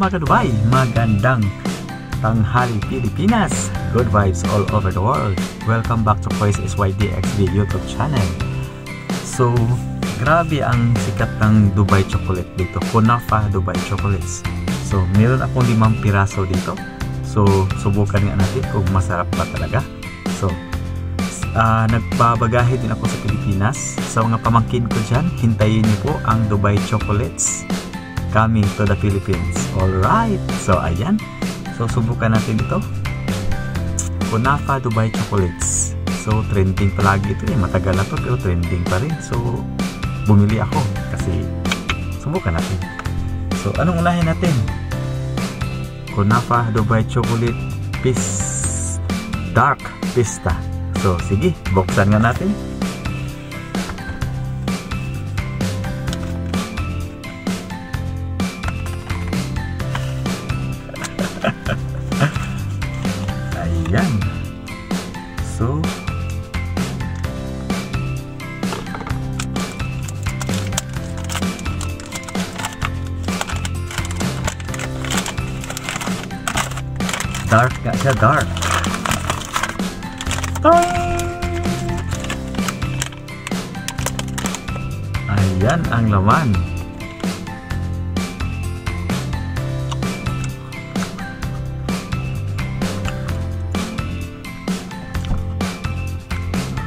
mga ka-Dubai, magandang tanghali Pilipinas. Good vibes all over the world. Welcome back to Kois SYDXB YouTube channel. So, grabe ang sikat ng Dubai chocolate dito. Kunafa Dubai chocolates. So, meron akong 5 piraso dito. So, subukan nga natin kung masarap ba talaga. So, nagpabagahe din ako sa Pilipinas. Sa mga pamangkin ko dyan, hintayin niyo po ang Dubai chocolates coming to the Philippines. Alright, so ayan. So subukan natin ito. Kunafa Dubai chocolates. So trending palagi ito eh. Matagal na to pero trending pa rin. So bumili ako kasi subukan natin. So anong unahin natin? Kunafa Dubai chocolate dark pista. So sige, buksan nga natin. Ayan. So dark nga siya, dark. Ayan ang laman.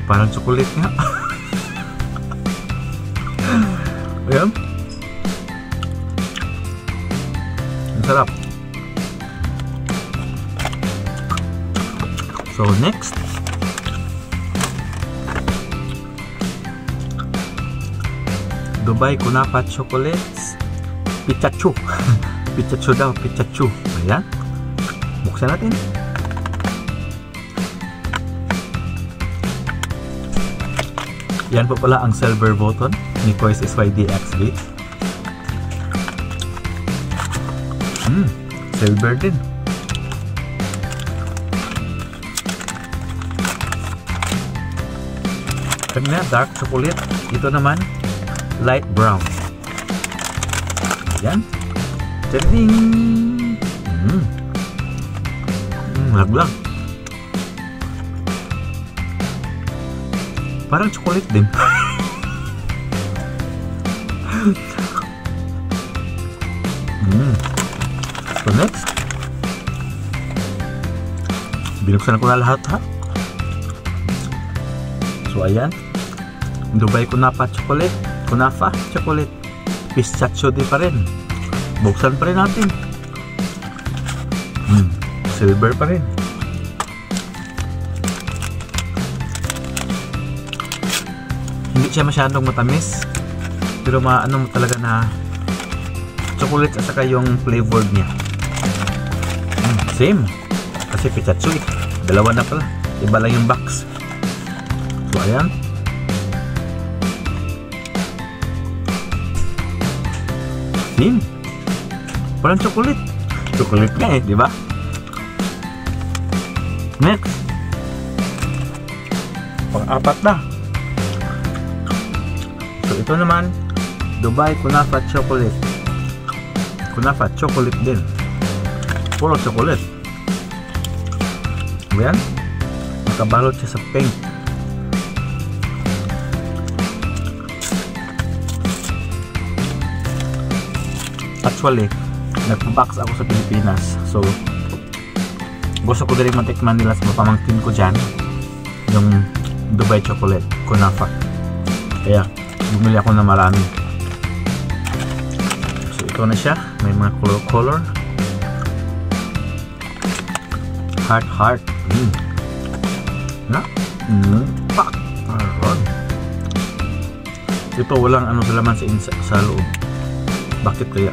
Parang chocolate nga. Ayan. Ang sarap. So next, Dubai Kunafa chocolates Pikachu. Pikachu daw, Pikachu. Ayan. Buksan natin. Yan po pala ang silver button ni Kois SYDXB. Silver din. Kanina dark chocolate. Ito naman light brown. Ayan. Tading! Laglag. Parang chocolate din. So next, binuksan ko na lahat ha. So ayan, Dubai Kunafa chocolate, Kunafa chocolate, pistachio din pa rin. Buksan pa rin natin. Silver pa rin. Hindi siya masyadong matamis, pero maano mo talaga na chocolate at saka yung flavor niya. Same, kasi Pikachu eh. Dalawa na pala, iba lang yung box. So ayan. Same, parang chocolate. Chocolate nga eh, di ba? Next, pang-apat na. So ito naman, Dubai Kunafa chocolate. Kunafa chocolate din. Puro chocolate. Ayan. Nakabalot siya sa pink. Actually, nagpa-box ako sa Pilipinas. So, gusto ko din matikman nila sa pamangkin ko dyan yung Dubai chocolate Kunafa. Kaya bumili ako na marami. So ito na siya, may mga color heart na pak aron. Ito walang ano sa laman sa loob. Bakit kaya?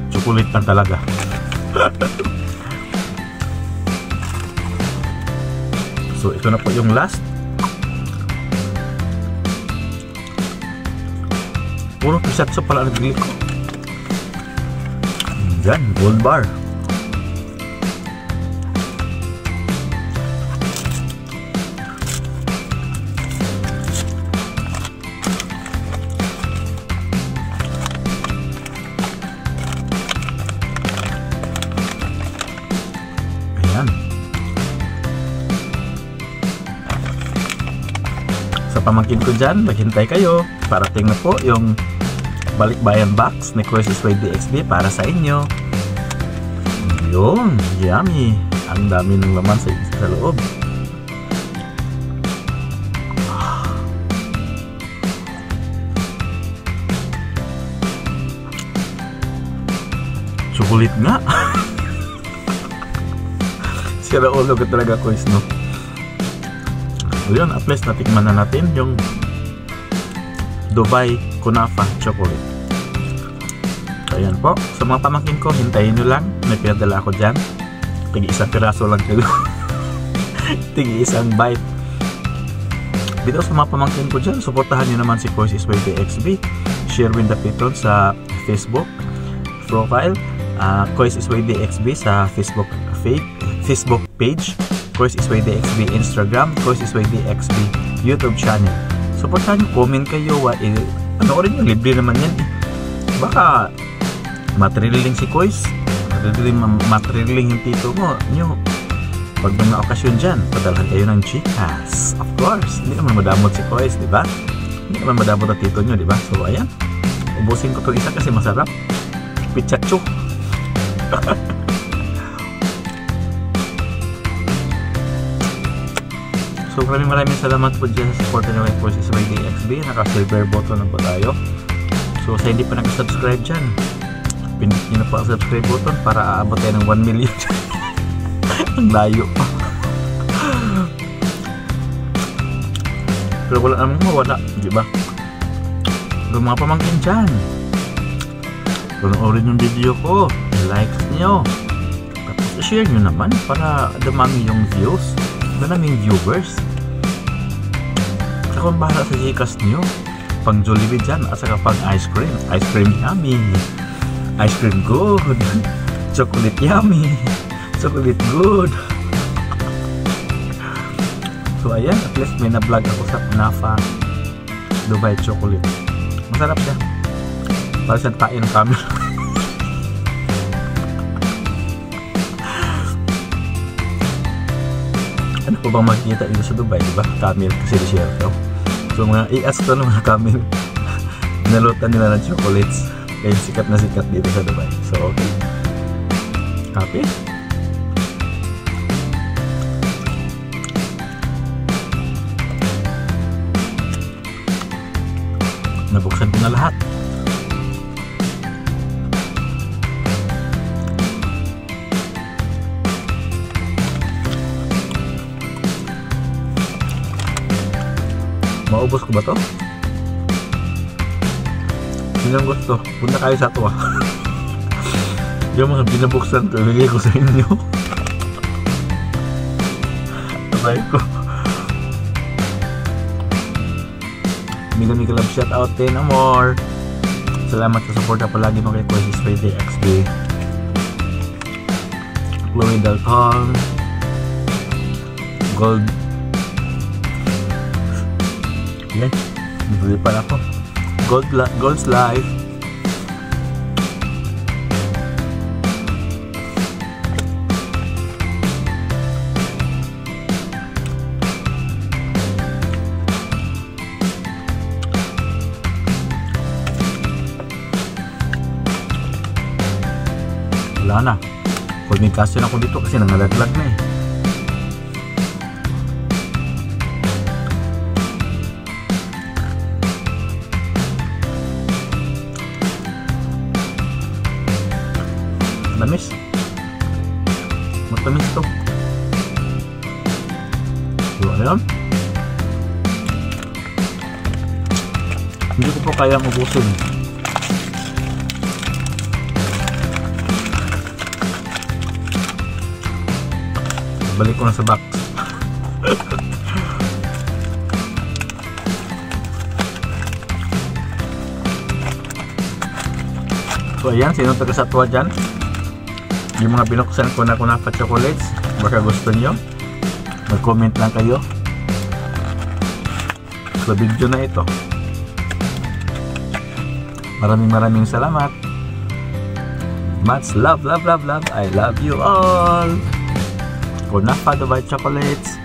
Chocolate lang talaga. So ito na po yung last. Puro pisatso pala ang bili ko. Yan, gold bar. pamangkin ko dyan, maghintay kayo. Parating na po yung balikbayan box ni Kois Isway DXB para sa inyo. Yun, yummy. Ang dami ng laman sa loob. Chocolate nga. Sira ulo ka talaga, Kois, no? Yun, at least natikman na natin yung Dubai Kunafa Chocolate. Ayan po, sa mga pamangkin ko, hintayin nyo lang. May pinadala ako dyan. Tigi-isang piraso lang kayo. Tigi-isang bite. Dito sa mga pamangkin ko dyan, suportahan nyo naman si Kois Isway DXB. Share with the people sa Facebook profile. Kois Isway DXB sa Facebook page. Kois Isway DXB Instagram. Kois Isway DXB YouTube channel. Suportahan nyo, comment kayo. Ano ko rin yung libre naman yan eh. Baka matriling si Kois, matriling yung tito mo nyo. Pag may mga okasyon dyan, padalhan kayo ng chikas. Of course, hindi naman madamot si Kois, diba? Hindi naman madamot ang tito nyo, diba? So ayan, ubusin ko itong isa kasi masarap. Pichacho. So maraming salamat po dyan sa support nyo kay Kois Isway DXB. Naka-silver button na po tayo. So sa hindi pa naka-subscribe dyan, pindutin nyo na po ang subscribe button para aabot tayo ng 1 million. Ang layo pa. Pero wala namang mawala, diba? Pero mga pamangkin dyan, panoorin yung video ko, like nyo, tapos share nyo naman para dumami yung views, daming viewers. Saka kung bahala sa Gcash nyo, pang Jollibee dyan, at saka pang ice cream yummy, ice cream good, chocolate yummy, chocolate good. So ayan, at least may na-vlog ako sa Kunafa Dubai Chocolate. Masarap siya, para siyang tain ng camera. Ano po bang makikita dito sa Dubai, diba? Camel kasi desierto. So mga i-ask to ng mga camel, nalutan nila ng chocolates. Kaya sikat na sikat dito sa Dubai. So okay, happy? Nabuksan ko na lahat. Maubos ko ba to? Sinang gusto, punta kayo sa ito. Yung mga binabuksan ko, ibigay ko sa inyo. Sabay ko. Mega love shout out din more. Salamat sa support na palagi mo kay Kois Isway DXB. Chloe Dalton, Gold. Yan, nabuli pa na ako. Gold's Life. Wala na. Communication ako dito kasi nangalaglag na eh. Matamis. Matamis to. So ayan. Hindi ko po kayang ubusin. Balik ko na sa box. So ayan, sino taga-Satwa dyan? Yung mga binuksan ko na Kunafa chocolates, baka gusto nyo, mag-comment lang kayo sa video na ito. Maraming salamat. Much love. I love you all. Kunafa Dubai chocolates.